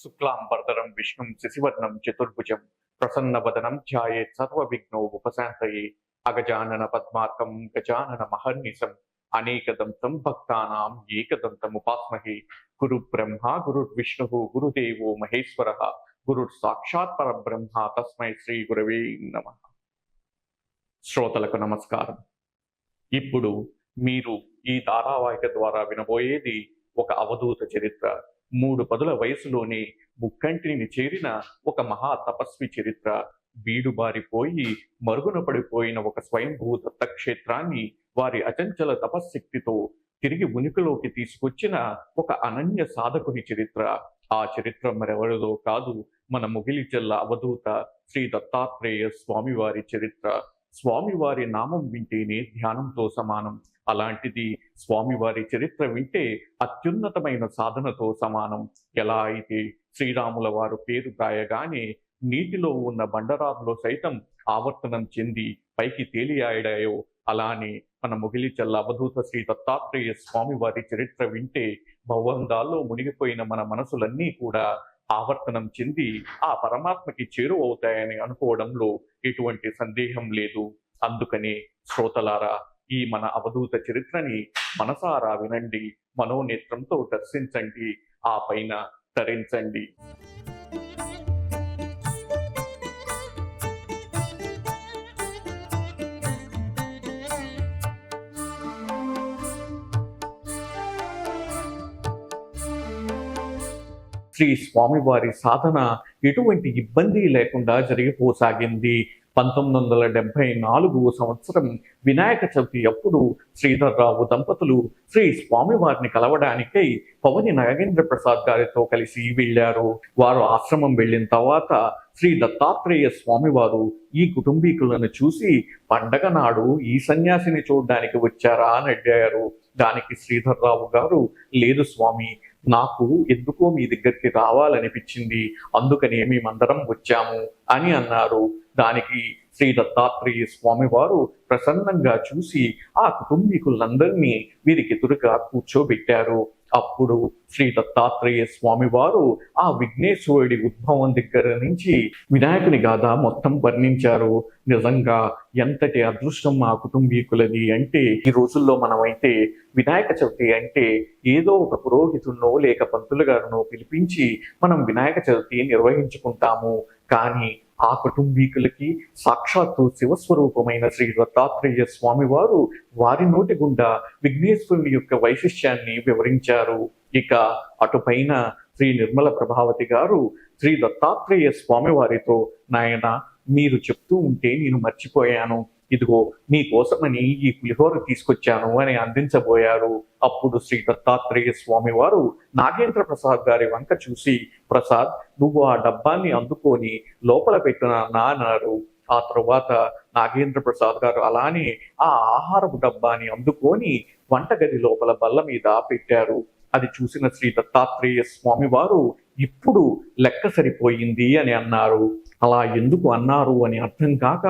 శుక్లాంబరధరం విష్ణుం శశివర్ణం చతుర్భుజం ప్రసన్నవదనం ధ్యాయేత్ సర్వవిఘ్నోపశాంతయే అగజానన పద్మార్కం గజానన మహర్నిశం అనేకదంతం భక్తానాం ఏకదంతముపాస్మహే గురు బ్రహ్మ గురుర్విష్ణు గురుదేవో మహేశ్వర గురుర్ సాక్షాత్ పరబ్రహ్మ తస్మై శ్రీ గురవే నమః. శ్రోతలకు నమస్కారం. ఇప్పుడు మీరు ఈ ధారావాహిక ద్వారా వినబోయేది ఒక అవధూత చరిత్ర. 3 పదుల వయసులోనే ముక్కంటిని చేరిన ఒక మహా తపస్వి చరిత్ర. బీడుబారిపోయి మరుగున పడిపోయిన ఒక స్వయంభూ దత్తక్షేత్రాన్ని వారి అచంచల తపశ్శక్తితో తిరిగి ఉనికిలోకి తీసుకొచ్చిన ఒక అనన్య సాధకుని చరిత్ర. ఆ చరిత్ర మరెవరిదో కాదు, మన ముగిలిచెల్ల అవధూత శ్రీ దత్తాత్రేయ స్వామివారి చరిత్ర. స్వామివారి నామం వింటేనే ధ్యానంతో సమానం. అలాంటిది స్వామివారి చరిత్ర వింటే అత్యున్నతమైన సాధనతో సమానం. ఎలా అయితే శ్రీరాముల వారు పేరు రాయగానే నీటిలో ఉన్న బండరాల్లో సైతం ఆవర్తనం చెంది పైకి తేలియాడాయో, అలానే మన ముగిలిచెల్ల అవధూత శ్రీ దత్తాత్రేయ స్వామివారి చరిత్ర వింటే భవందాల్లో మునిగిపోయిన మన మనసులన్నీ కూడా ఆవర్తనం చెంది ఆ పరమాత్మకి చేరువవుతాయని అనుకోవడంలో ఎటువంటి సందేహం లేదు. అందుకనే శ్రోతలారా, ఈ మన అవధూత చరిత్రని మనసారా వినండి, మనోనేత్రంతో దర్శించండి, ఆ పైన తరించండి. శ్రీ స్వామివారి సాధన ఎటువంటి ఇబ్బంది లేకుండా జరిగిపోసాగింది. 1974 సంవత్సరం వినాయక చవితి అప్పుడు శ్రీధర్రావు దంపతులు శ్రీ స్వామివారిని కలవడానికై పవని నాగేంద్ర ప్రసాద్ గారితో కలిసి వెళ్ళారు. వారు ఆశ్రమం వెళ్ళిన తర్వాత శ్రీ దత్తాత్రేయ స్వామివారు ఈ కుటుంబీకులను చూసి, పండగ నాడు ఈ సన్యాసిని చూడడానికి వచ్చారా అని అడిగారు. దానికి శ్రీధర్రావు గారు, లేదు స్వామి, నాకు ఎందుకో మీ దగ్గరికి రావాలనిపించింది, అందుకనే మేమందరం వచ్చాము అని అన్నారు. దానికి శ్రీ దత్తాత్రేయ స్వామి వారు ప్రసన్నంగా చూసి ఆ కుటుంబీకులందరినీ వీరికి ఎదురుగా కూర్చోబెట్టారు. అప్పుడు శ్రీ దత్తాత్రేయ స్వామి వారు ఆ విఘ్నేశ్వరుడి ఉద్భవం దగ్గర నుంచి వినాయకుని గాథ మొత్తం వర్ణించారు. నిజంగా ఎంతటి అదృష్టం ఆ కుటుంబీకులది అంటే, ఈ రోజుల్లో మనమైతే వినాయక చవితి అంటే ఏదో ఒక పురోహితున్నో లేక పంతులు గారినో పిలిపించి మనం వినాయక చవితి నిర్వహించుకుంటాము. కానీ ఆ కుటుంబీకులకి సాక్షాత్తు శివస్వరూపమైన శ్రీ దత్తాత్రేయ స్వామి వారు వారి నోటి గుండా విఘ్నేశ్వరుని యొక్క వైశిష్ట్యాన్ని వివరించారు. ఇక అటుపైన శ్రీ నిర్మల ప్రభావతి గారు శ్రీ దత్తాత్రేయ స్వామి వారితో, నాయన మీరు చెప్తూ ఉంటే నేను మర్చిపోయాను, ఇదిగో మీకోసమని ఈ పులిహోర తీసుకొచ్చాను అని అందించబోయారు. అప్పుడు శ్రీ దత్తాత్రేయ స్వామి వారు నాగేంద్ర ప్రసాద్ గారి వంక చూసి, ప్రసాద్, నువ్వు ఆ డబ్బాన్ని అందుకొని లోపల పెట్టినా అన్నారు. ఆ తరువాత నాగేంద్ర ప్రసాద్ గారు అలానే ఆ ఆహారపు డబ్బాని అందుకొని వంటగది లోపల బల్ల మీద పెట్టారు. అది చూసిన శ్రీ దత్తాత్రేయ స్వామి వారు, ఇప్పుడు లెక్క సరిపోయింది అని అన్నారు. అలా ఎందుకు అన్నారు అని అర్థం కాక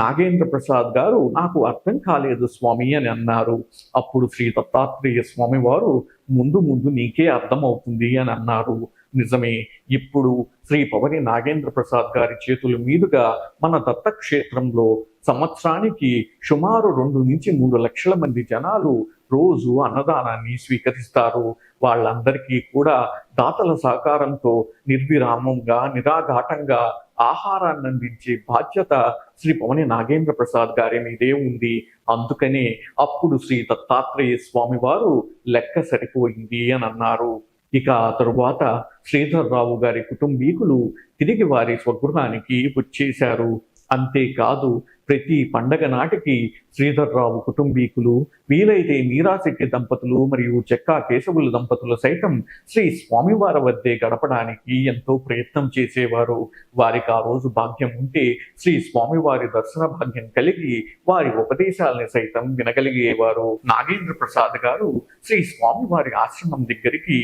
నాగేంద్ర ప్రసాద్ గారు, నాకు అర్థం కాలేదు స్వామి అని అన్నారు. అప్పుడు శ్రీ దత్తాత్రేయ స్వామి వారు, ముందు ముందు నీకే అర్థమవుతుంది అని అన్నారు. నిజమే, ఇప్పుడు శ్రీ పవని నాగేంద్ర ప్రసాద్ గారి చేతుల మీదుగా మన దత్తక్షేత్రంలో సంవత్సరానికి సుమారు 2 నుంచి 3 లక్షల మంది జనాలు రోజు అన్నదానాన్ని స్వీకరిస్తారు. వాళ్ళందరికీ కూడా దాతల సహకారంతో నిర్విరామంగా నిరాఘాటంగా ఆహారాన్ని అందించే బాధ్యత శ్రీ పవని నాగేంద్ర ప్రసాద్ గారి మీదే ఉంది. అందుకనే అప్పుడు శ్రీ దత్తాత్రేయ స్వామి వారు లెక్క సరిపోయింది అని అన్నారు. ఇక ఆ తరువాత శ్రీధర్రావు గారి కుటుంబీకులు తిరిగి వారి స్వగృహానికి వచ్చేశారు. అంతేకాదు, ప్రతి పండగ నాటికి శ్రీధర్రావు కుటుంబీకులు, వీలైతే మీరాశెట్టి దంపతులు మరియు చెక్కా కేశవుల దంపతులు సైతం శ్రీ స్వామివారి వద్దే గడపడానికి ఎంతో ప్రయత్నం చేసేవారు. వారికి ఆ రోజు భాగ్యం ఉంటే శ్రీ స్వామివారి దర్శన భాగ్యం కలిగి వారి ఉపదేశాలని సైతం వినగలిగేవారు. నాగేంద్ర ప్రసాద్ గారు శ్రీ స్వామివారి ఆశ్రమం దగ్గరికి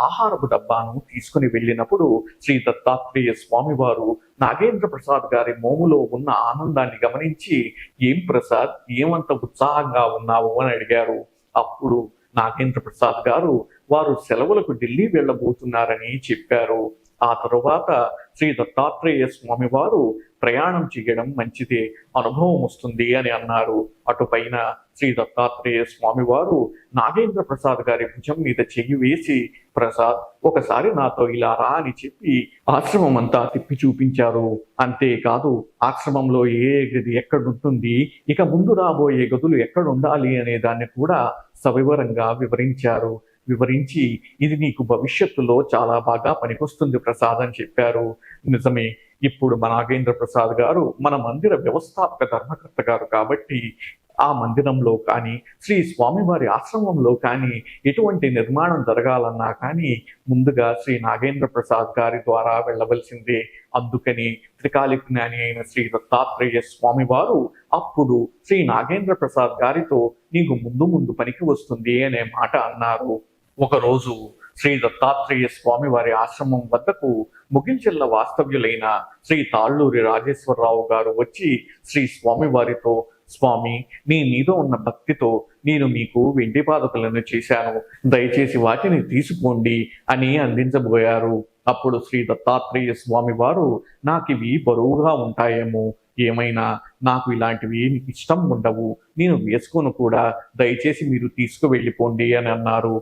ఆహారపు డబ్బాను తీసుకుని వెళ్ళినప్పుడు శ్రీ దత్తాత్రేయ స్వామివారు నాగేంద్ర ప్రసాద్ గారి మోములో ఉన్న ఆనందాన్ని గమనించి, ఏం ప్రసాద్, ఏమంత ఉత్సాహంగా ఉన్నావు అని అడిగారు. అప్పుడు నాగేంద్ర ప్రసాద్ గారు వారు సెలవులకు ఢిల్లీ వెళ్ళబోతున్నారని చెప్పారు. ఆ తరువాత శ్రీ దత్తాత్రేయ స్వామి వారు ప్రయాణం చేయడం మంచిదే, అనుభవం వస్తుంది అని అన్నారు. అటుపైన శ్రీ దత్తాత్రేయ స్వామి వారు నాగేంద్ర ప్రసాద్ గారి భుజం మీద చెయ్యి వేసి, ప్రసాద్ ఒకసారి నాతో ఇలా రా అని చెప్పి ఆశ్రమం అంతా తిప్పి చూపించారు. అంతేకాదు ఆశ్రమంలో ఏ గది ఎక్కడుంటుంది, ఇక ముందు రాబోయే గదులు ఎక్కడుండాలి అనే దాన్ని కూడా సవివరంగా వివరించారు. వివరించి ఇది నీకు భవిష్యత్తులో చాలా బాగా పనికొస్తుంది ప్రసాద్ అని చెప్పారు. నిజమే, ఇప్పుడు మన నాగేంద్ర ప్రసాద్ గారు మన మందిర వ్యవస్థాపక ధర్మకర్త గారు కాబట్టి ఆ మందిరంలో కానీ శ్రీ స్వామివారి ఆశ్రమంలో కానీ ఎటువంటి నిర్మాణం జరగాలన్నా కానీ ముందుగా శ్రీ నాగేంద్ర ప్రసాద్ గారి ద్వారా వెళ్ళవలసిందే. అందుకని త్రికాలి జ్ఞాని అయిన శ్రీ దత్తాత్రేయ స్వామి వారు అప్పుడు శ్రీ నాగేంద్ర ప్రసాద్ గారితో నీకు ముందు ముందు పనికి వస్తుంది అనే మాట అన్నారు. ఒకరోజు శ్రీ దత్తాత్రేయ స్వామి వారి ఆశ్రమం వద్దకు ముగిల్చెల్ల వాస్తవ్యులైన శ్రీ తాళ్ళూరి రాజేశ్వరరావు గారు వచ్చి శ్రీ స్వామి వారితో, స్వామి మీ మీద ఉన్న భక్తితో నేను మీకు వెండి పాదుకలను చేశాను, దయచేసి వాటిని తీసుకోండి అని అందించబోయారు. అప్పుడు శ్రీ దత్తాత్రేయ స్వామి వారు, నాకివి బరువుగా ఉంటాయేమో, ఏమైనా నాకు ఇలాంటివి ఇష్టం ఉండవు, నేను వేసుకోను కూడా, దయచేసి మీరు తీసుకువెళ్ళిపోండి అని అన్నారు.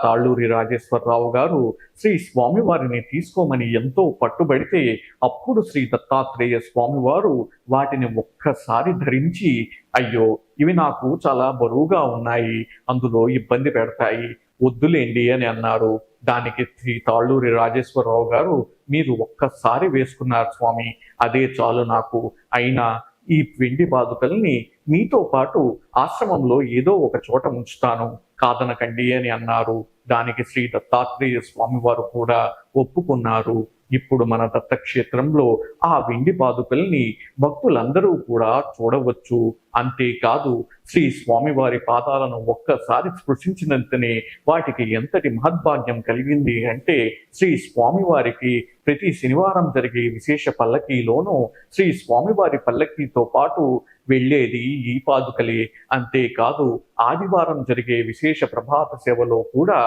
తాళ్ళూరి రాజేశ్వరరావు గారు శ్రీ స్వామి వారిని తీసుకోమని ఎంతో పట్టుబడితే అప్పుడు శ్రీ దత్తాత్రేయ స్వామి వారు వాటిని ఒక్కసారి ధరించి, అయ్యో ఇవి నాకు చాలా బరువుగా ఉన్నాయి, అందులో ఇబ్బంది పెడతాయి, వద్దులేండి అని అన్నారు. దానికి శ్రీ తాళ్ళూరి రాజేశ్వరరావు గారు, మీరు ఒక్కసారి వేసుకున్నారు స్వామి, అదే చాలు నాకు, అయినా ఈ వెండి పాదుకల్ని మీతో పాటు ఆశ్రమంలో ఏదో ఒక చోట ఉంచుతాను, కాదనకండి అని అన్నారు. దానికి శ్రీ దత్తాత్రేయ స్వామి వారు కూడా ఒప్పుకున్నారు. ఇప్పుడు మన దత్తక్షేత్రంలో ఆ వెండి పాదుకల్ని భక్తులందరూ కూడా చూడవచ్చు. అంతేకాదు శ్రీ స్వామివారి పాదాలను ఒక్కసారి స్పృశించినంతనే వాటికి ఎంతటి మహద్భాగ్యం కలిగింది అంటే, శ్రీ స్వామివారికి ప్రతి శనివారం జరిగే విశేష పల్లకీలోనూ శ్రీ స్వామివారి పల్లకీతో పాటు వెళ్ళేది ఈ పాదుకలే. అంతేకాదు ఆదివారం జరిగే విశేష ప్రభాత సేవలో కూడా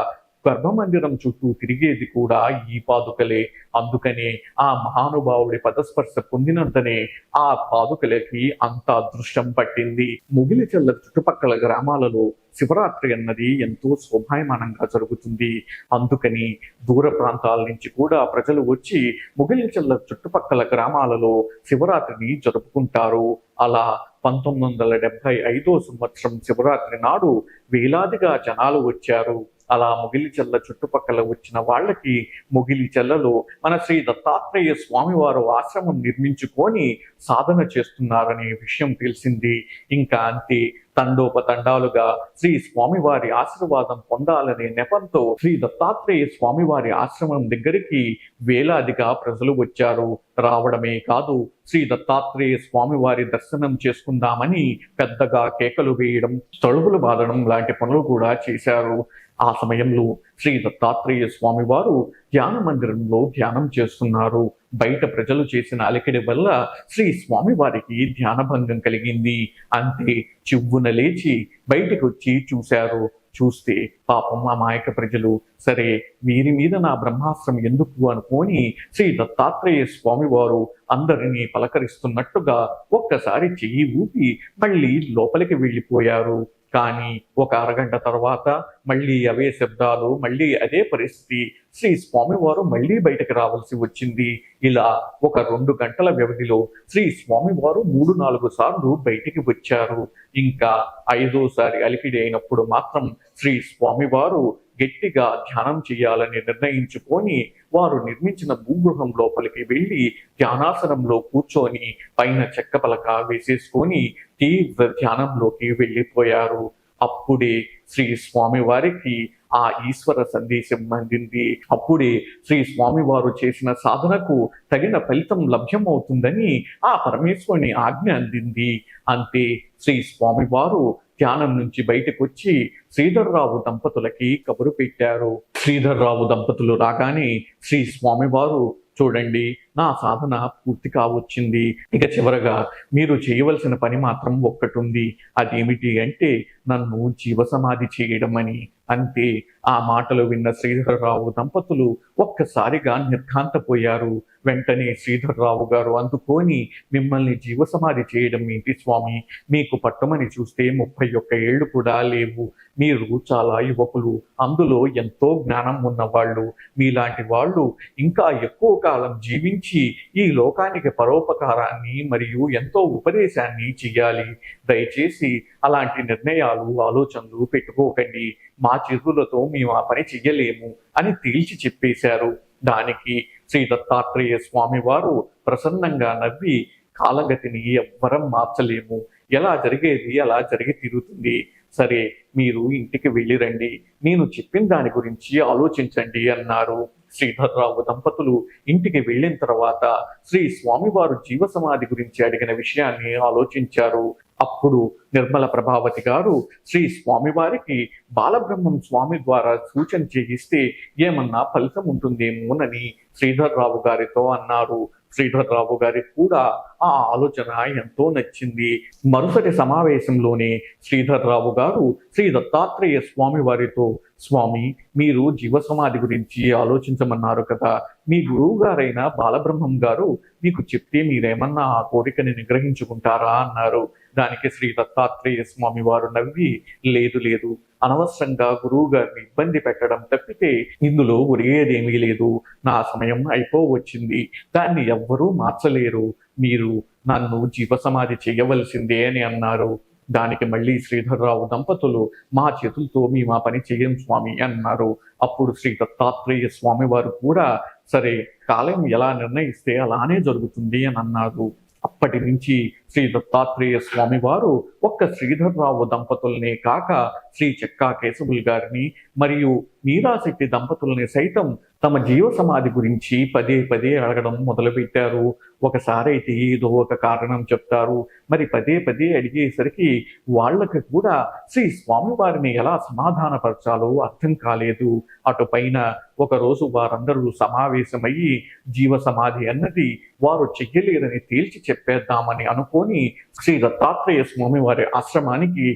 గర్భమందిరం చుట్టూ తిరిగేది కూడా ఈ పాదుకలే. అందుకనే ఆ మహానుభావుడి పదస్పర్శ పొందినంతనే ఆ పాదుకలకి అంత అదృష్టం పట్టింది. ముగిలిచెల్ల చుట్టుపక్కల గ్రామాలలో శివరాత్రి అన్నది ఎంతో శోభాయమానంగా జరుగుతుంది. అందుకని దూర ప్రాంతాల నుంచి కూడా ప్రజలు వచ్చి ముగిలిచెల్ల చుట్టుపక్కల గ్రామాలలో శివరాత్రిని జరుపుకుంటారు. అలా 1975 సంవత్సరం శివరాత్రి నాడు వేలాదిగా జనాలు వచ్చారు. అలా ముగిలిచెల్ల చుట్టుపక్కల వచ్చిన వాళ్ళకి ముగిలిచెల్లలో మన శ్రీ దత్తాత్రేయ స్వామివారు ఆశ్రమం నిర్మించుకొని సాధన చేస్తున్నారనే విషయం తెలిసింది. ఇంకా అంతే, తండోపతండాలుగా శ్రీ స్వామివారి ఆశీర్వాదం పొందాలనే నెపంతో శ్రీ దత్తాత్రేయ స్వామివారి ఆశ్రమం దగ్గరికి వేలాదిగా ప్రజలు వచ్చారు. రావడమే కాదు, శ్రీ దత్తాత్రేయ స్వామివారి దర్శనం చేసుకుందామని పెద్దగా కేకలు వేయడం, తలుపులు బాదడం లాంటి పనులు కూడా చేశారు. ఆ సమయంలో శ్రీ దత్తాత్రేయ స్వామి వారు ధ్యాన మందిరంలో ధ్యానం చేస్తున్నారు. బయట ప్రజలు చేసిన అలికిడి వల్ల శ్రీ స్వామి వారికి ధ్యానభంగం కలిగింది. అంతే, చివ్వున లేచి బయటకు వచ్చి చూశారు. చూస్తే పాపం అమాయక ప్రజలు, సరే వీరి మీద నా బ్రహ్మాస్త్రం ఎందుకు అనుకొని శ్రీ దత్తాత్రేయ స్వామి వారు అందరినీ పలకరిస్తున్నట్టుగా ఒక్కసారి చెయ్యి ఊపి మళ్ళీ లోపలికి వెళ్ళిపోయారు. కానీ ఒక అరగంట తర్వాత మళ్ళీ అవే శబ్దాలు, మళ్ళీ అదే పరిస్థితి. శ్రీ స్వామివారు మళ్ళీ బయటకు రావాల్సి వచ్చింది. ఇలా ఒక 2 గంటల వ్యవధిలో శ్రీ స్వామివారు 3-4 సార్లు బయటికి వచ్చారు. ఇంకా 5వసారి అలికిడి అయినప్పుడు మాత్రం శ్రీ స్వామివారు గట్టిగా ధ్యానం చేయాలని నిర్ణయించుకొని వారు నిర్మించిన భూగృహం లోపలికి వెళ్ళి ధ్యానాసనంలో కూర్చొని పైన చెక్క పలక వేసేసుకొని తీవ్ర ధ్యానంలోకి వెళ్ళిపోయారు. అప్పుడే శ్రీ స్వామి వారికి ఆ ఈశ్వర సందేశం అందింది. అప్పుడే శ్రీ స్వామి వారు చేసిన సాధనకు తగిన ఫలితం లభ్యమవుతుందని ఆ పరమేశ్వరుని ఆజ్ఞ అందింది. అంతే, శ్రీ స్వామి వారు ధ్యానం నుంచి బయటకు వచ్చి శ్రీధర్రావు దంపతులకి కబురు పెట్టారు. శ్రీధర్రావు దంపతులు రాగానే శ్రీ స్వామి వారు, చూడండి నా సాధన పూర్తి కావచ్చింది, ఇక చివరగా మీరు చేయవలసిన పని మాత్రం ఒక్కటి ఉంది, అదేమిటి అంటే నన్ను జీవసమాధి చేయడం అని. అంతే, ఆ మాటలు విన్న శ్రీధరరావు దంపతులు ఒక్కసారిగా నిర్ఘాంతపోయారు. వెంటనే శ్రీధరరావు గారు అందుకొని, మిమ్మల్ని జీవసమాధి చేయడం ఏంటి స్వామి? మీకు పట్టమని చూస్తే 31 ఏళ్ళు కూడా లేవు. మీరు చాలా యువకులు, అందులో ఎంతో జ్ఞానం ఉన్నవాళ్ళు. మీలాంటి వాళ్ళు ఇంకా ఎక్కువ కాలం జీవించి ఈ లోకానికి పరోపకారాన్ని మరియు ఎంతో ఉపదేశాన్ని చెయ్యాలి. దయచేసి అలాంటి నిర్ణయాలు, ఆలోచనలు పెట్టుకోకండి. మా చేతులతో మేము ఆ పని చెయ్యలేము అని తేల్చి చెప్పేశారు. దానికి శ్రీ దత్తాత్రేయ స్వామి వారు ప్రసన్నంగా నవ్వి, కాలగతిని ఎవ్వరం మార్చలేము, ఎలా జరిగేది అలా జరిగి తీరుతుంది. సరే, మీరు ఇంటికి వెళ్ళిరండి, నేను చెప్పిన దాని గురించి ఆలోచించండి అన్నారు. శ్రీధర్రావు దంపతులు ఇంటికి వెళ్ళిన తర్వాత శ్రీ స్వామివారు జీవసమాధి గురించి అడిగిన విషయాన్ని ఆలోచించారు. అప్పుడు నిర్మల ప్రభావతి గారు శ్రీ స్వామివారికి బాలబ్రహ్మం స్వామి ద్వారా సూచన చేయిస్తే ఏమన్నా ఫలితం ఉంటుందేమోనని శ్రీధర్రావు గారితో అన్నారు. శ్రీధర్రావు గారికి కూడా ఆ ఆలోచన ఎంతో నచ్చింది. మరుసటి సమావేశంలోనే శ్రీధర్రావు గారు శ్రీ దత్తాత్రేయ స్వామి వారితో, స్వామి, మీరు జీవసమాధి గురించి ఆలోచించమన్నారు కదా, మీ గురువు గారైన బాలబ్రహ్మం గారు మీకు చెప్తే మీరేమన్నా ఆ కోరికని నిగ్రహించుకుంటారా అన్నారు. దానికి శ్రీ దత్తాత్రేయ స్వామి వారు నవ్వి, లేదు లేదు, అనవసరంగా గురువు గారిని ఇబ్బంది పెట్టడం తప్పితే ఇందులో ఒరిగేదేమీ లేదు. నా సమయం అయిపోవచ్చింది, దాన్ని ఎవ్వరూ మార్చలేరు. మీరు నన్ను జీవసమాధి చేయవలసిందే అని అన్నారు. దానికి మళ్ళీ శ్రీధర్రావు దంపతులు, మా చేతులతో మేము ఆ పని చెయ్యం స్వామి అన్నారు. అప్పుడు శ్రీ దత్తాత్రేయ స్వామి వారు కూడా, సరే, కాలం ఎలా నిర్ణయిస్తే అలానే జరుగుతుంది అని అన్నారు. అప్పటి నుంచి శ్రీ దత్తాత్రేయ స్వామి వారు ఒక్క శ్రీధర్రావు దంపతులనే కాక శ్రీ చెక్కా కేశవులు గారిని మరియు మీరాశెట్టి దంపతులని సైతం తమ జీవ సమాధి గురించి పదే పదే అడగడం మొదలుపెట్టారు. ఒకసారి అయితే ఏదో ఒక కారణం చెప్తారు, మరి పదే పదే అడిగేసరికి వాళ్ళకి కూడా శ్రీ స్వామివారిని ఎలా సమాధానపరచాలో అర్థం కాలేదు. అటుపైన ఒకరోజు వారందరూ సమావేశమయ్యి జీవ సమాధి అన్నది వారు చెయ్యలేరని తేల్చి చెప్పేద్దామని అనుకొని శ్రీ దత్తాత్రేయ స్వామి వారి ఆశ్రమానికి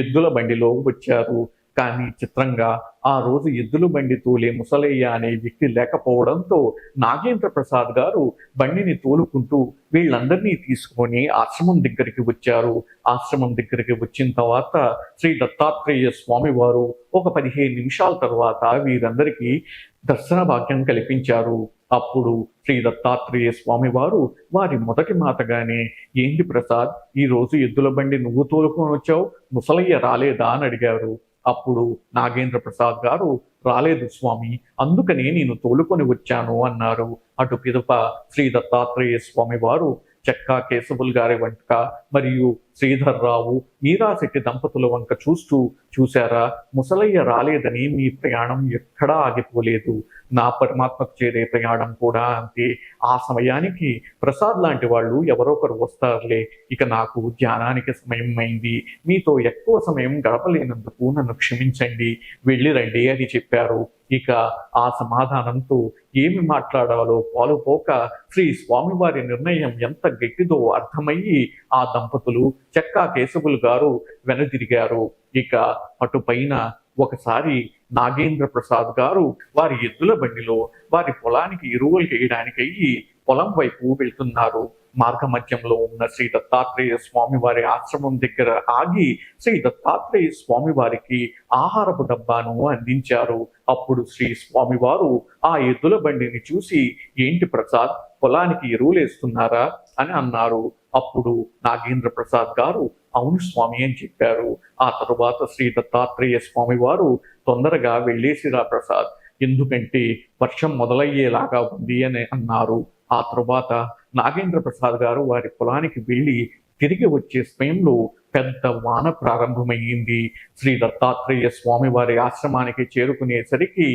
ఎద్దుల బండిలో వచ్చారు. కానీ చిత్రంగా ఆ రోజు ఎద్దుల బండి తోలే ముసలయ్య అనే వ్యక్తి లేకపోవడంతో నాగేంద్ర ప్రసాద్ గారు బండిని తోలుకుంటూ వీళ్ళందరినీ తీసుకొని ఆశ్రమం దగ్గరికి వచ్చారు. ఆశ్రమం దగ్గరికి వచ్చిన తర్వాత శ్రీ దత్తాత్రేయ స్వామి వారు ఒక 15 నిమిషాల తర్వాత వీరందరికీ దర్శన భాగ్యం కల్పించారు. అప్పుడు శ్రీ దత్తాత్రేయ స్వామి వారు వారి మొదటి మాటగానే, ఏంటి ప్రసాద్, ఈ రోజు ఎద్దుల బండి నువ్వు తోలుకొని వచ్చావు, ముసలయ్య రాలేదా అని అడిగారు. అప్పుడు నాగేంద్ర ప్రసాద్ గారు, రాలేదు స్వామి, అందుకనే నేను తోలుకొని వచ్చాను అన్నారు. అటు పిదప శ్రీ దత్తాత్రేయ స్వామి వారు చెక్కా కేశవులు గారి వంక మరియు శ్రీధర్రావు మీరాశెట్టి దంపతుల వంక చూస్తూ, చూశారా, ముసలయ్య రాలేదని మీ ప్రయాణం ఎక్కడా ఆగిపోలేదు, నా పరమాత్మకు చేరే ప్రయాణం కూడా అంతే. ఆ సమయానికి ప్రసాద్ లాంటి వాళ్ళు ఎవరో ఒకరు వస్తారులే. ఇక నాకు ధ్యానానికి సమయం అయింది, మీతో ఎక్కువ సమయం గడపలేనందుకు నన్ను క్షమించండి, వెళ్ళిరండి అని చెప్పారు. ఇక ఆ సమాధానంతో ఏమి మాట్లాడాలో పాలుపోక శ్రీ స్వామివారి నిర్ణయం ఎంత గట్టిదో అర్థమయ్యి ఆ దంపతులు చెక్కా కేశవులు గారు వెనుదిరిగారు. ఇక అటుపైన ఒకసారి నాగేంద్ర ప్రసాద్ గారు వారి ఎద్దుల బండిలో వారి పొలానికి ఎరువులు వేయడానికయ్యి పొలం వైపు వెళ్తున్నారు. మార్గమధ్యంలో ఉన్న శ్రీ దత్తాత్రేయ స్వామి వారి ఆశ్రమం దగ్గర ఆగి శ్రీ దత్తాత్రేయ స్వామి వారికి ఆహారపు డబ్బాను అందించారు. అప్పుడు శ్రీ స్వామివారు ఆ ఎద్దుల బండిని చూసి, ఏంటి ప్రసాద్, పొలానికి ఎరువులేస్తున్నారా అని అన్నారు. అప్పుడు నాగేంద్ర ప్రసాద్ గారు, అవును స్వామి అని చెప్పారు. ఆ తరువాత శ్రీ దత్తాత్రేయ స్వామి వారు, తొందరగా వెళ్ళేసిరా ప్రసాద్, ఎందుకంటే వర్షం మొదలయ్యేలాగా ఉంది అని అన్నారు. ఆ తరువాత నాగేంద్ర ప్రసాద్ గారు వారి పొలానికి వెళ్ళి తిరిగి వచ్చే సమయంలో పెద్ద వాన ప్రారంభమయ్యింది. శ్రీ దత్తాత్రేయ స్వామి వారి ఆశ్రమానికి చేరుకునేసరికి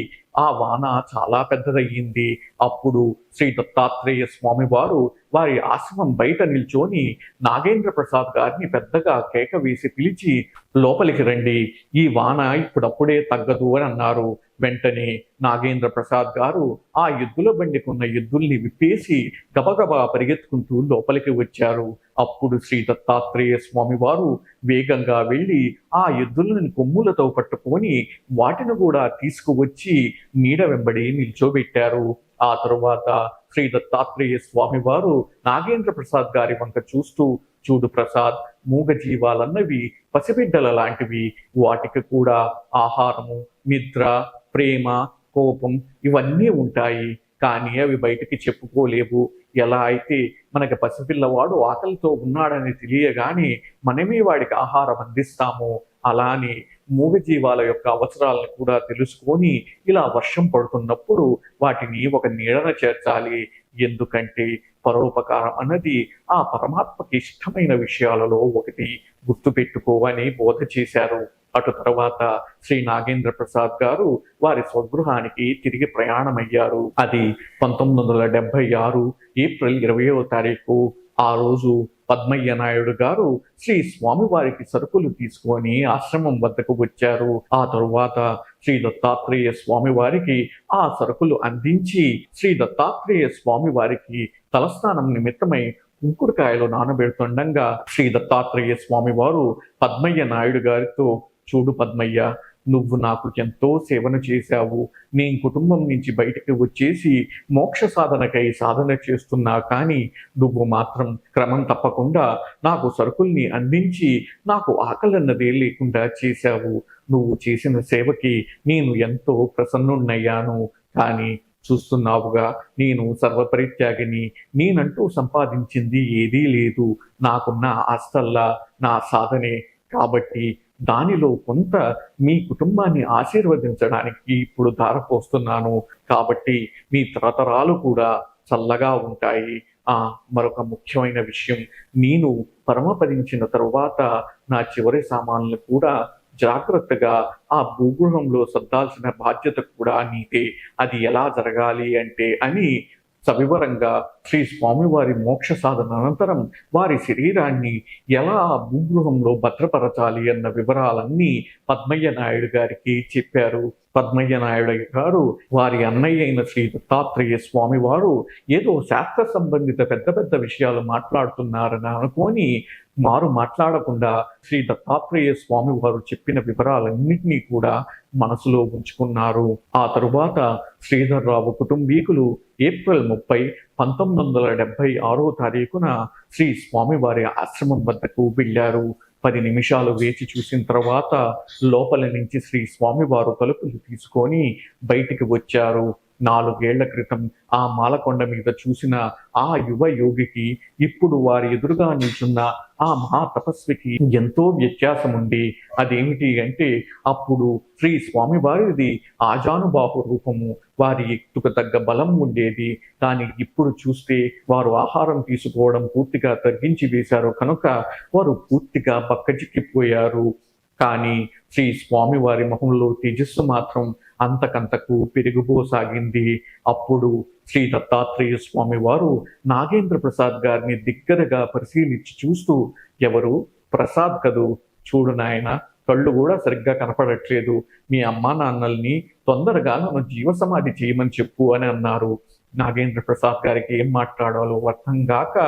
ఆ వాన చాలా పెద్దదయ్యింది. అప్పుడు శ్రీ దత్తాత్రేయ స్వామి వారు వారి ఆశ్రమం బయట నిల్చొని నాగేంద్ర ప్రసాద్ గారిని పెద్దగా కేక వేసి పిలిచి లోపలికి రండి, ఈ వాన ఇప్పుడప్పుడే తగ్గదు అని అన్నారు. వెంటనే నాగేంద్ర ప్రసాద్ గారు ఆ ఎద్దుల బండికున్న ఎద్దుల్ని విప్పేసి గబగబా పరిగెత్తుకుంటూ లోపలికి వచ్చారు. అప్పుడు శ్రీ దత్తాత్రేయ స్వామి వారు వేగంగా వెళ్ళి ఆ ఎద్దులను కొమ్ములతో పట్టుకొని వాటిని కూడా తీసుకువచ్చి నీడ వెంబడి నిల్చోబెట్టారు. ఆ తరువాత శ్రీ దత్తాత్రేయ స్వామి వారు నాగేంద్ర ప్రసాద్ గారి వంక చూస్తూ, చూడు ప్రసాద్, మూగ జీవాలన్నవి పసిబిడ్డల లాంటివి. వాటికి కూడా ఆహారము, నిద్ర, ప్రేమ, కోపం ఇవన్నీ ఉంటాయి. కానీ అవి బయటికి చెప్పుకోలేవు. ఎలా అయితే మనకి పసిపిల్లవాడు ఆకలితో ఉన్నాడని తెలియగానే మనమే వాడికి ఆహారం అందిస్తామో, అలానే మూగజీవాల యొక్క అవసరాలను కూడా తెలుసుకొని ఇలా వర్షం పడుతున్నప్పుడు వాటిని ఒక నీడన చేర్చాలి. ఎందుకంటే పరోపకారం అన్నది ఆ పరమాత్మకి ఇష్టమైన విషయాలలో ఒకటి, గుర్తుపెట్టుకోవని బోధ చేశారు. అటు తర్వాత శ్రీ నాగేంద్ర ప్రసాద్ గారు వారి స్వగృహానికి తిరిగి ప్రయాణమయ్యారు. అది 1976 ఏప్రిల్ 20వ తారీఖు. ఆ రోజు పద్మయ్య నాయుడు గారు శ్రీ స్వామివారికి సరుకులు తీసుకొని ఆశ్రమం వద్దకు వచ్చారు. ఆ తరువాత శ్రీ దత్తాత్రేయ స్వామి వారికి ఆ సరుకులు అందించి శ్రీ దత్తాత్రేయ స్వామి వారికి తలస్నానం నిమిత్తమై కుంకుడుకాయలు నానబెడుతుండగా శ్రీ దత్తాత్రేయ స్వామి వారు పద్మయ్య నాయుడు గారితో, చూడు పద్మయ్య, నువ్వు నాకు ఎంతో సేవను చేశావు. నీ కుటుంబం నుంచి బయటికి వచ్చేసి మోక్ష సాధనకై సాధన చేస్తున్నా కానీ నువ్వు మాత్రం క్రమం తప్పకుండా నాకు సరుకుల్ని అందించి నాకు ఆకలన్నదే లేకుండా చేశావు. నువ్వు చేసిన సేవకి నేను ఎంతో ప్రసన్నున్నయ్యాను. కానీ చూస్తున్నావుగా, నేను సర్వపరిత్యాగిని. నేనంటూ సంపాదించింది ఏదీ లేదు. నాకున్న ఆస్తల్లా నా సాధనే. కాబట్టి దానిలో కొంత మీ కుటుంబాన్ని ఆశీర్వదించడానికి ఇప్పుడు ధారపోస్తున్నాను. కాబట్టి మీ తరతరాలు కూడా చల్లగా ఉంటాయి. మరొక ముఖ్యమైన విషయం, నేను పరమపదించిన తరువాత నా చివరి సామాన్లు కూడా జాగ్రత్తగా ఆ భూగృహంలో సర్దాల్సిన బాధ్యత కూడా నీదే. అది ఎలా జరగాలి అంటే అని సవివరంగా శ్రీ స్వామివారి మోక్ష సాధన అనంతరం వారి శరీరాన్ని ఎలా భూగృహంలో భద్రపరచాలి అన్న వివరాలన్నీ పద్మయ్య నాయుడు గారికి చెప్పారు. పద్మయ్య నాయుడు గారు వారి అన్నయ్య అయిన శ్రీ దత్తాత్రేయ స్వామి వారు ఏదో శాస్త్ర సంబంధిత పెద్ద పెద్ద విషయాలు మాట్లాడుతున్నారని అనుకొని వారు మాట్లాడకుండా శ్రీ దత్తాత్రేయ స్వామి వారు చెప్పిన వివరాలన్నింటినీ కూడా మనసులో ఉంచుకున్నారు. ఆ తరువాత శ్రీధర్రావు కుటుంబీకులు ఏప్రిల్ 30, 1976 తారీఖున శ్రీ స్వామివారి ఆశ్రమం వద్దకు వెళ్ళారు. 10 నిమిషాలు వేచి చూసిన తర్వాత లోపల నుంచి శ్రీ స్వామివారు తలుపులు తీసుకొని బయటికి వచ్చారు. 4 ఏళ్ల క్రితం ఆ మాలకొండ మీద చూసిన ఆ యువ యోగికి ఇప్పుడు వారి ఎదురుగా నిల్చున్న ఆ మహా తపస్వికి ఎంతో వ్యత్యాసం ఉంది. అదేమిటి అంటే, అప్పుడు శ్రీ స్వామి వారిది ఆజానుబాహు రూపము, వారి ఎత్తుకు తగ్గ బలం ఉండేది. కానీ ఇప్పుడు చూస్తే వారు ఆహారం తీసుకోవడం పూర్తిగా తగ్గించి వేశారు కనుక వారు పూర్తిగా బక్కచిక్కిపోయారు. కానీ శ్రీ స్వామి వారి మొహంలో తేజస్సు మాత్రం అంతకంతకు పెరిగిపోసాగింది. అప్పుడు శ్రీ దత్తాత్రేయ స్వామి వారు నాగేంద్ర ప్రసాద్ గారిని దగ్గరగా పరిశీలించి చూస్తూ, ఎవరు? ప్రసాద్ కదూ, చూడు నాయన, కళ్ళు కూడా సరిగ్గా కనపడట్లేదు. మీ అమ్మా నాన్నల్ని తొందరగా నన్ను జీవసమాధి చేయమని చెప్పు అని అన్నారు. నాగేంద్ర ప్రసాద్ గారికి ఏం మాట్లాడాలో అర్థం కాక,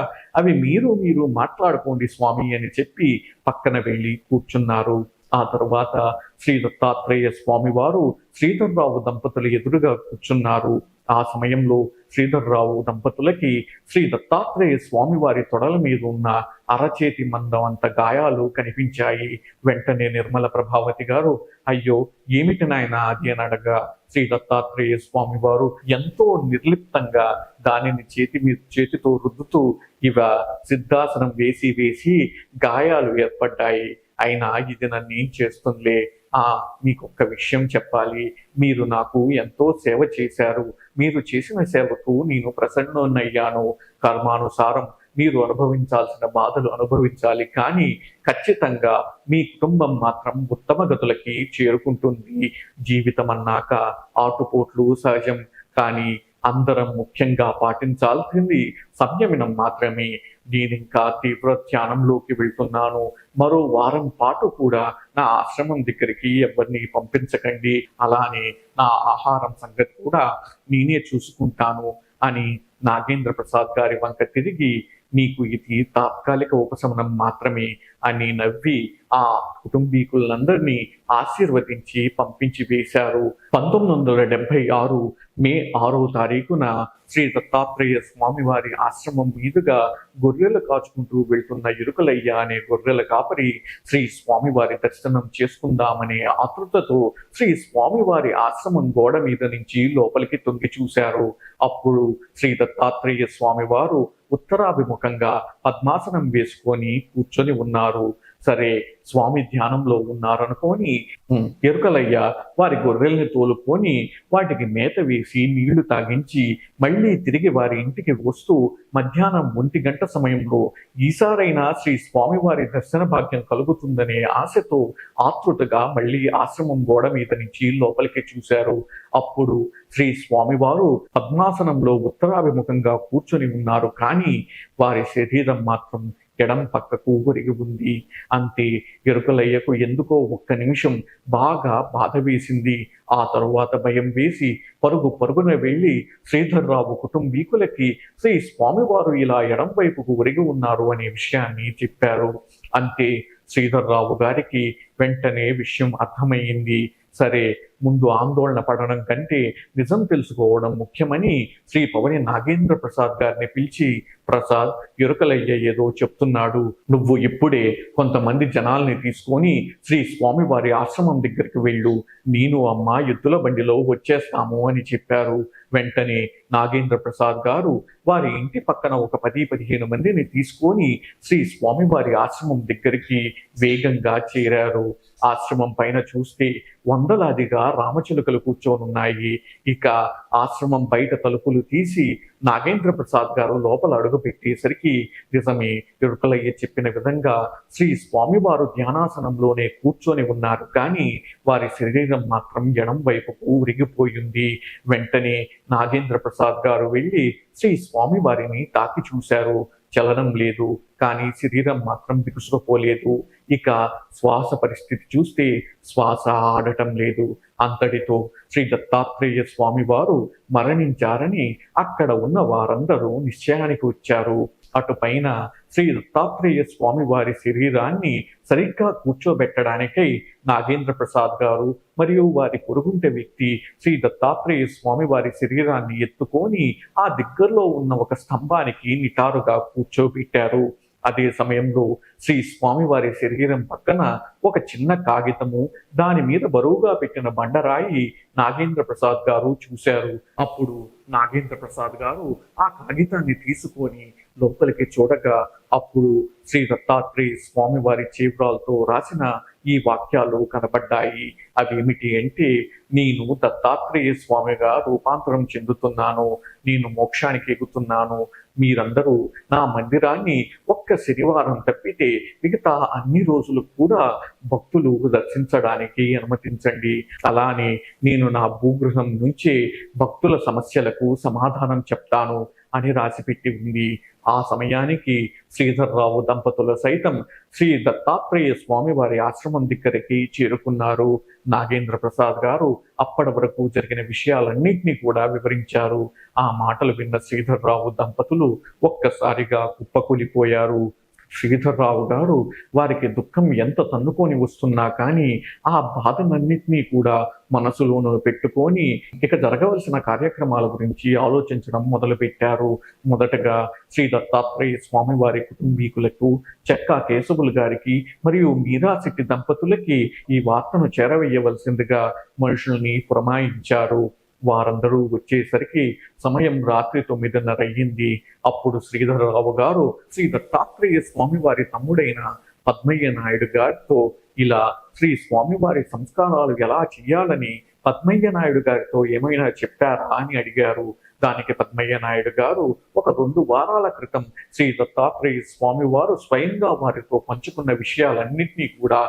అవి మీరు మాట్లాడుకోండి స్వామి అని చెప్పి పక్కన వెళ్ళి కూర్చున్నారు. ఆ తరువాత శ్రీ దత్తాత్రేయ స్వామి వారు శ్రీధర్రావు దంపతులు ఎదురుగా కూర్చున్నారు. ఆ సమయంలో శ్రీధర్రావు దంపతులకి శ్రీ దత్తాత్రేయ స్వామి వారి తొడల మీద ఉన్న అరచేతి మందం అంత గాయాలు కనిపించాయి. వెంటనే నిర్మల ప్రభావతి గారు, అయ్యో ఏమిటి నాయన అది అని అడగా, శ్రీ దత్తాత్రేయ స్వామి వారు ఎంతో నిర్లిప్తంగా దానిని చేతితో రుద్దుతూ, ఇవ సిద్ధాసనం వేసి గాయాలు ఏర్పడ్డాయి. అయినా ఇది నన్ను ఏం చేస్తుందిలే. మీకు ఒక్క విషయం చెప్పాలి. మీరు నాకు ఎంతో సేవ చేశారు. మీరు చేసిన సేవకు నేను ప్రసన్నయ్యాను. కర్మానుసారం మీరు అనుభవించాల్సిన బాధలు అనుభవించాలి. కానీ ఖచ్చితంగా మీ కుటుంబం మాత్రం ఉత్తమ గతులకి చేరుకుంటుంది. జీవితం అన్నాక ఆటుపోట్లు సహజం. కానీ అందరం ముఖ్యంగా పాటించాల్సింది సంయమనం మాత్రమే. నేనింకా తీవ్ర ధ్యానంలోకి వెళ్తున్నాను. మరో వారం పాటు కూడా నా ఆశ్రమం దగ్గరికి ఎవరిని పంపించకండి. అలానే నా ఆహారం సంగతి కూడా నేనే చూసుకుంటాను అని నాగేంద్ర ప్రసాద్ గారి వంక తిరిగి, నీకు ఇది తాత్కాలిక ఉపశమనం మాత్రమే అని నవ్వి ఆ కుటుంబీకులందరినీ ఆశీర్వదించి పంపించి వేశారు. 1976 మే 6వ తారీఖున శ్రీ దత్తాత్రేయ స్వామి వారి ఆశ్రమం మీదుగా గొర్రెలు కాచుకుంటూ వెళ్తున్న ఇరుకలయ్య అనే గొర్రెల కాపరి శ్రీ స్వామివారి దర్శనం చేసుకుందామనే ఆతృతతో శ్రీ స్వామివారి ఆశ్రమం గోడ మీద నుంచి లోపలికి తొంగి చూశారు. అప్పుడు శ్రీ దత్తాత్రేయ స్వామి వారు ఉత్తరాభిముఖంగా పద్మాసనం వేసుకొని కూర్చొని ఉన్నారు. సరే, స్వామి ధ్యానంలో ఉన్నారనుకొని ఎరుకలయ్య వారి గొర్రెల్ని తోలుకొని వాటికి మేత వేసి నీళ్లు తాగించి మళ్ళీ తిరిగి వారి ఇంటికి వస్తూ మధ్యాహ్నం 1 గంట సమయంలో ఈసారైనా శ్రీ స్వామివారి దర్శన భాగ్యం కలుగుతుందనే ఆశతో ఆతృతగా మళ్ళీ ఆశ్రమం గోడ మీద నుంచి లోపలికి చూశారు. అప్పుడు శ్రీ స్వామివారు పద్మాసనంలో ఉత్తరాభిముఖంగా కూర్చొని ఉన్నారు. కానీ వారి శరీరం మాత్రం ఎడం పక్కకు ఒరిగి ఉంది. అంతే, ఎరుకలయ్యకు ఎందుకో ఒక్క నిమిషం బాగా బాధ వేసింది. ఆ తరువాత భయం వేసి పరుగున వెళ్ళి శ్రీధర్రావు కుటుంబీకులకి శ్రీ స్వామివారు ఇలా ఎడం వైపుకు ఒరిగి ఉన్నారు అనే విషయాన్ని చెప్పారు. అంతే, శ్రీధర్రావు గారికి వెంటనే విషయం అర్థమయ్యింది. సరే, ముందు ఆందోళన పడడం కంటే నిజం తెలుసుకోవడం ముఖ్యమని శ్రీ పవని నాగేంద్ర ప్రసాద్ గారిని పిలిచి, ప్రసాద్, ఎరుకలయ్య ఏదో చెప్తున్నాడు, నువ్వు ఇప్పుడే కొంతమంది జనాల్ని తీసుకొని శ్రీ స్వామివారి ఆశ్రమం దగ్గరికి వెళ్ళు, నేను అమ్మ ఎద్దుల బండిలో వచ్చేస్తాము అని చెప్పారు. వెంటనే నాగేంద్ర ప్రసాద్ గారు వారి ఇంటి పక్కన ఒక 10-15 మందిని తీసుకొని శ్రీ స్వామివారి ఆశ్రమం దగ్గరికి వేగంగా చేరారు. ఆశ్రమం పైన చూస్తే వందలాదిగా రామచిలుకలు కూర్చోనున్నాయి. ఇక ఆశ్రమం బయట తలుపులు తీసి నాగేంద్ర ప్రసాద్ గారు లోపల అడుగు పెట్టేసరికి నిజమే, ఎరుకలయ్య చెప్పిన విధంగా శ్రీ స్వామివారు ధ్యానాసనంలోనే కూర్చొని ఉన్నారు. కానీ వారి శరీరం మాత్రం ఎడం వైపుకు ఉరిగిపోయింది. వెంటనే నాగేంద్ర ప్రసాద్ గారు వెళ్ళి శ్రీ స్వామివారిని తాకి చూశారు. చలనం లేదు, కానీ శరీరం మాత్రం బిగుసుకుపోలేదు. ఇక శ్వాస పరిస్థితి చూస్తే శ్వాస ఆడటం లేదు. అంతటితో శ్రీ దత్తాత్రేయ స్వామి వారు మరణించారని అక్కడ ఉన్న వారందరూ నిశ్చయానికి వచ్చారు. అటుపైన శ్రీ దత్తాత్రేయ స్వామి వారి శరీరాన్ని సరిగ్గా కూర్చోబెట్టడానికై నాగేంద్ర ప్రసాద్ గారు మరియు వారి పొరుగుంట వ్యక్తి శ్రీ దత్తాత్రేయ స్వామి వారి శరీరాన్ని ఎత్తుకొని ఆ దగ్గరలో ఉన్న ఒక స్తంభానికి నిటారుగా కూర్చోబెట్టారు. అదే సమయంలో శ్రీ స్వామివారి శరీరం పక్కన ఒక చిన్న కాగితము, దాని మీద బరువుగా పెట్టిన బండరాయి నాగేంద్ర ప్రసాద్ గారు చూశారు. అప్పుడు నాగేంద్ర ప్రసాద్ గారు ఆ కాగితాన్ని తీసుకొని లోపలికి చూడగా అప్పుడు శ్రీ దత్తాత్రేయ స్వామి వారి చేవ్రాలతో రాసిన ఈ వాక్యాలు కనబడ్డాయి. అవేమిటి అంటే, నేను దత్తాత్రేయ స్వామిగా రూపాంతరం చెందుతున్నాను, నేను మోక్షానికి ఎగుతున్నాను, మీరందరూ నా మందిరాన్ని ఒక్క శనివారం తప్పితే మిగతా అన్ని రోజులు కూడా భక్తులు దర్శించడానికి అనుమతించండి. అలానే నేను నా భూగృహం నుంచే భక్తుల సమస్యలకు సమాధానం చెప్తాను అని రాసిపెట్టి ఉంది. ఆ సమయానికి శ్రీధర్రావు దంపతుల సైతం శ్రీ దత్తాత్రేయ స్వామి వారి ఆశ్రమం దగ్గరికి చేరుకున్నారు. నాగేంద్ర ప్రసాద్ గారు అప్పటి వరకు జరిగిన విషయాలన్నింటినీ కూడా వివరించారు. ఆ మాటలు విన్న శ్రీధర్రావు దంపతులు ఒక్కసారిగా కుప్పకూలిపోయారు. శ్రీధర్రావు గారు వారికి దుఃఖం ఎంత తన్నుకొని వస్తున్నా కానీ ఆ బాధనన్నింటినీ కూడా మనసులోనూ పెట్టుకొని ఇక జరగవలసిన కార్యక్రమాల గురించి ఆలోచించడం మొదలుపెట్టారు. మొదటగా శ్రీ దత్తాత్రేయ స్వామి వారి కుటుంబీకులకు, చెక్కా కేశవులు గారికి మరియు మీరాశెట్టి దంపతులకి ఈ వార్తను చేరవేయవలసిందిగా మనుషుల్ని పురమాయించారు. వారందరూ వచ్చేసరికి సమయం రాత్రి 9:30 అయ్యింది. అప్పుడు శ్రీధరరావు గారు శ్రీ దత్తాత్రేయ స్వామి వారి తమ్ముడైన పద్మయ్య నాయుడు గారితో ఇలా శ్రీ స్వామివారి సంస్కారాలు ఎలా చేయాలని పద్మయ్య నాయుడు గారితో ఏమైనా చెప్పారా అని అడిగారు. దానికి పద్మయ్య నాయుడు గారు ఒక 2 వారాల క్రితం శ్రీ దత్తాత్రేయ స్వామి వారు స్వయంగా వారితో పంచుకున్న విషయాలన్నింటినీ కూడా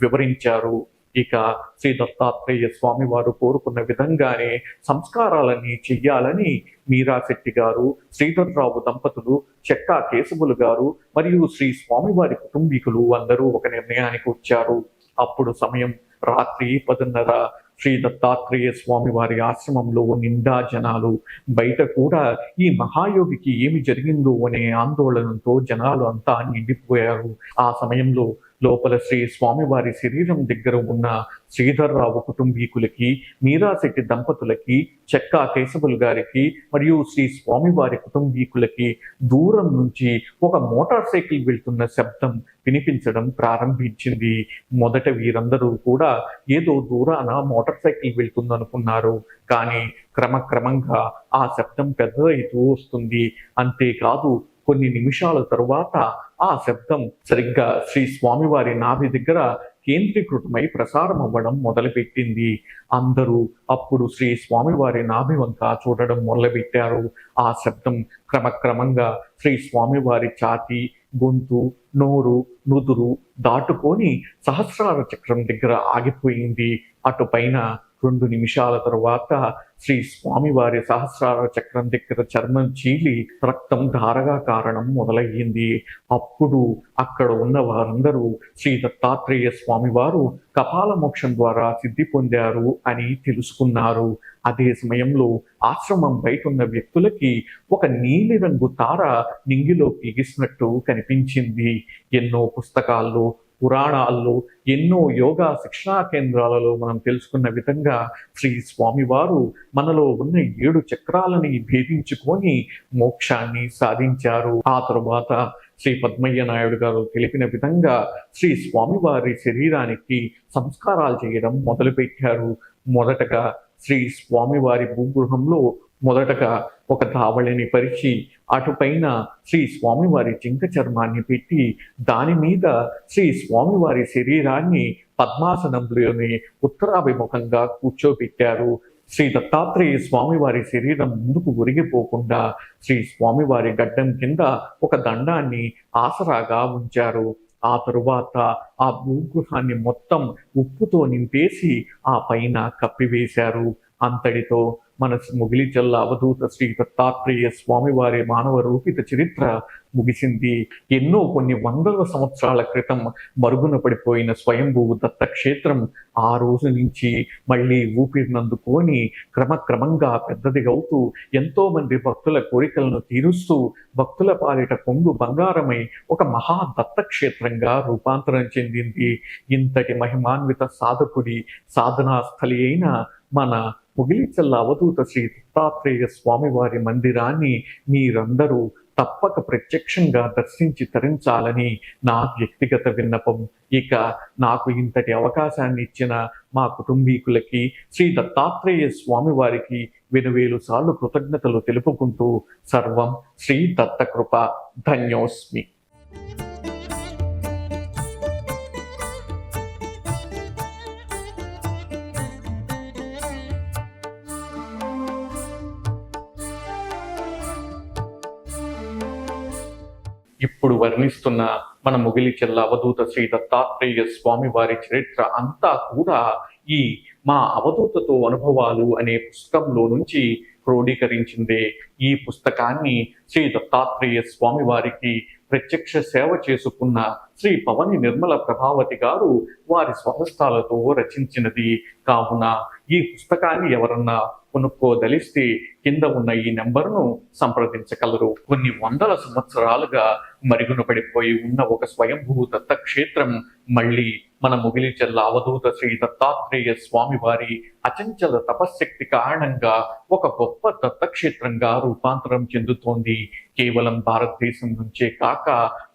వివరించారు. ఇక శ్రీ దత్తాత్రేయ స్వామి వారు కోరుకున్న విధంగానే సంస్కారాలన్నీ చెయ్యాలని మీరాశెట్టి గారు, శ్రీధర్రావు దంపతులు, చెక్కా కేశవులు గారు మరియు శ్రీ స్వామివారి కుటుంబీకులు అందరూ ఒక నిర్ణయానికి వచ్చారు. అప్పుడు సమయం రాత్రి 10:30. శ్రీ దత్తాత్రేయ స్వామి వారి ఆశ్రమంలో నిండా జనాలు. బయట కూడా ఈ మహాయోగికి ఏమి జరిగిందో అనే ఆందోళనతో జనాలు అంతా నిండిపోయారు. ఆ సమయంలో లోపల శ్రీ స్వామివారి శరీరం దగ్గర ఉన్న శ్రీధర్రావు కుటుంబీకులకి, మీరాశెట్టి దంపతులకి, చెక్కా కేశవులు గారికి మరియు శ్రీ స్వామివారి కుటుంబీకులకి దూరం నుంచి ఒక మోటార్ సైకిల్ వెళ్తున్న శబ్దం వినిపించడం ప్రారంభించింది. మొదట వీరందరూ కూడా ఏదో దూరాన మోటార్ సైకిల్ వెళ్తుందనుకున్నారు. కానీ క్రమక్రమంగా ఆ శబ్దం పెద్దదవుతూ వస్తుంది. అంతేకాదు కొన్ని నిమిషాల తరువాత ఆ శబ్దం సరిగ్గా శ్రీ స్వామివారి నాభి దగ్గర కేంద్రీకృతమై ప్రసారం అవ్వడం మొదలుపెట్టింది. అందరూ అప్పుడు శ్రీ స్వామివారి నాభి వంక చూడడం మొదలుపెట్టారు. ఆ శబ్దం క్రమక్రమంగా శ్రీ స్వామివారి ఛాతీ, గొంతు, నోరు, నుదురు దాటుకొని సహస్రార చక్రం దగ్గర ఆగిపోయింది. అటుపైన 2 నిమిషాల తరువాత శ్రీ స్వామివారి సహస్రార చక్రం దగ్గర చర్మం చీలి రక్తం ధారగా కారణం మొదలయ్యింది. అప్పుడు అక్కడ ఉన్న వారందరూ శ్రీ దత్తాత్రేయ స్వామివారు కపాల మోక్షం ద్వారా సిద్ధి పొందారు అని తెలుసుకున్నారు. అదే సమయంలో ఆశ్రమం బయట ఉన్న వ్యక్తులకి ఒక నీలిరంగు తార నింగిలో ఎగిసినట్టు కనిపించింది. ఎన్నో పుస్తకాల్లో, పురాణాల్లో, ఎన్నో యోగా శిక్షణా కేంద్రాలలో మనం తెలుసుకున్న విధంగా శ్రీ స్వామివారు మనలో ఉన్న 7 చక్రాలని భేదించుకొని మోక్షాన్ని సాధించారు. ఆ తరువాత శ్రీ పద్మయ్య నాయుడు గారు తెలిపిన విధంగా శ్రీ స్వామివారి శరీరానికి సంస్కారాలు చేయడం మొదలుపెట్టారు. మొదటగా శ్రీ స్వామివారి భూగృహంలో మొదటగా ఒక ధావళిని పరిచి అటుపైన శ్రీ స్వామివారి జింక చర్మాన్ని పెట్టి దాని మీద శ్రీ స్వామివారి శరీరాన్ని పద్మాసనంలోని ఉత్తరాభిముఖంగా కూర్చోబెట్టారు. శ్రీ దత్తాత్రేయ స్వామివారి శరీరం ముందుకు ఒరిగిపోకుండా శ్రీ స్వామివారి గడ్డం కింద ఒక దండాన్ని ఆసరాగా ఉంచారు. ఆ తరువాత ఆ భూగృహాన్ని మొత్తం ఉప్పుతో నింపేసి ఆ పైన కప్పివేశారు. అంతటితో మన ముగిలిచల్ల అవధూత శ్రీ దత్తాత్రేయ స్వామివారి మానవ రూపిత చరిత్ర ముగిసింది. కొన్ని వందల సంవత్సరాల క్రితం మరుగున పడిపోయిన స్వయంభూ దత్తక్షేత్రం ఆ రోజు నుంచి మళ్ళీ ఊపిరినందుకొని క్రమక్రమంగా పెద్దదిగవుతూ ఎంతో మంది భక్తుల కోరికలను తీరుస్తూ భక్తుల పాలిట కొంగు బంగారమై ఒక మహా దత్తక్షేత్రంగా రూపాంతరం చెందింది. ఇంతటి మహిమాన్విత సాధకుడి సాధనా స్థలి అయిన మన ముగిలిచల్ల అవధూత శ్రీ దత్తాత్రేయ స్వామివారి మందిరాన్ని మీరందరూ తప్పక ప్రత్యక్షంగా దర్శించి తరించాలని నా వ్యక్తిగత విన్నపం. ఇక నాకు ఇంతటి అవకాశాన్ని ఇచ్చిన మా కుటుంబీకులకి, శ్రీ దత్తాత్రేయ స్వామి వారికి వెనువేలు సార్లు కృతజ్ఞతలు తెలుపుకుంటూ సర్వం శ్రీ దత్తకృప. ధన్యోస్మి. ఇప్పుడు వర్ణిస్తున్న మన ముగిలిచెల్ల అవధూత శ్రీ దత్తాత్రేయ స్వామి వారి చరిత్ర అంతా కూడా ఈ మా అవధూతతో అనుభవాలు అనే పుస్తకంలో నుంచి క్రోడీకరించిందే. ఈ పుస్తకాన్ని శ్రీ దత్తాత్రేయ స్వామి వారికి ప్రత్యక్ష సేవ చేసుకున్న శ్రీ పవని నిర్మల ప్రభావతి గారు వారి స్వహస్తాలతో రచించినది. కావున ఈ పుస్తకాన్ని ఎవరన్నా కొనుక్కోదలిస్తే కింద ఉన్న ఈ నెంబర్ను సంప్రదించగలరు. కొన్ని వందల సంవత్సరాలుగా మరుగున పడిపోయి ఉన్న ఒక స్వయంభూ దత్తక్షేత్రం మళ్ళీ మన ముగిలిచెల్ల అవధూత శ్రీ దత్తాత్రేయ స్వామి వారి అచంచల తపశ్శక్తి కారణంగా ఒక గొప్ప దత్తక్షేత్రంగా రూపాంతరం చెందుతోంది. కేవలం భారతదేశం నుంచే కాక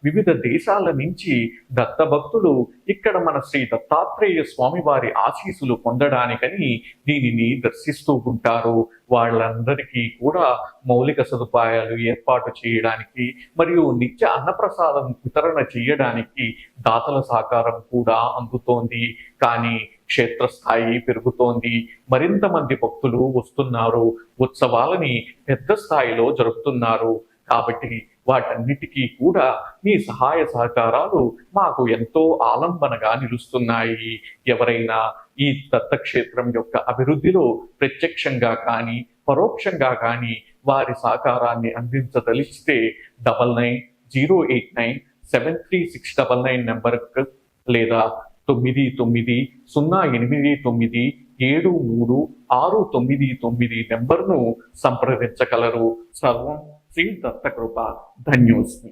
వివిధ దేశాల నుంచి దత్త భక్తులు ఇక్కడ మన శ్రీ దత్తాత్రేయ స్వామి వారి ఆశీస్సులు పొందడానికని దీనిని దర్శిస్తూ ఉంటారు. వాళ్ళందరికీ కూడా మౌలిక సదుపాయాలు ఏర్పాటు చేయడానికి మరియు నిత్య అన్నప్రసాదం వితరణ చేయడానికి దాతల సహకారం కూడా అందుతోంది. కానీ క్షేత్రస్థాయి పెరుగుతోంది. మరింత మంది భక్తులు వస్తున్నారు. ఉత్సవాలని పెద్ద స్థాయిలో జరుపుతున్నారు. కాబట్టి వాటన్నిటికీ కూడా మీ సహాయ సహకారాలు మాకు ఎంతో ఆలంబనగా నిలుస్తున్నాయి. ఎవరైనా ఈ దత్తక్షేత్రం యొక్క అభివృద్ధిలో ప్రత్యక్షంగా కానీ పరోక్షంగా కానీ వారి సహకారాన్ని అందించదలిస్తే 9908973699 నెంబర్కు లేదా 9908973699 నెంబర్ను సంప్రదించగలరు. సర్వం శ్రీ దత్తకృప. ధన్యోస్మి.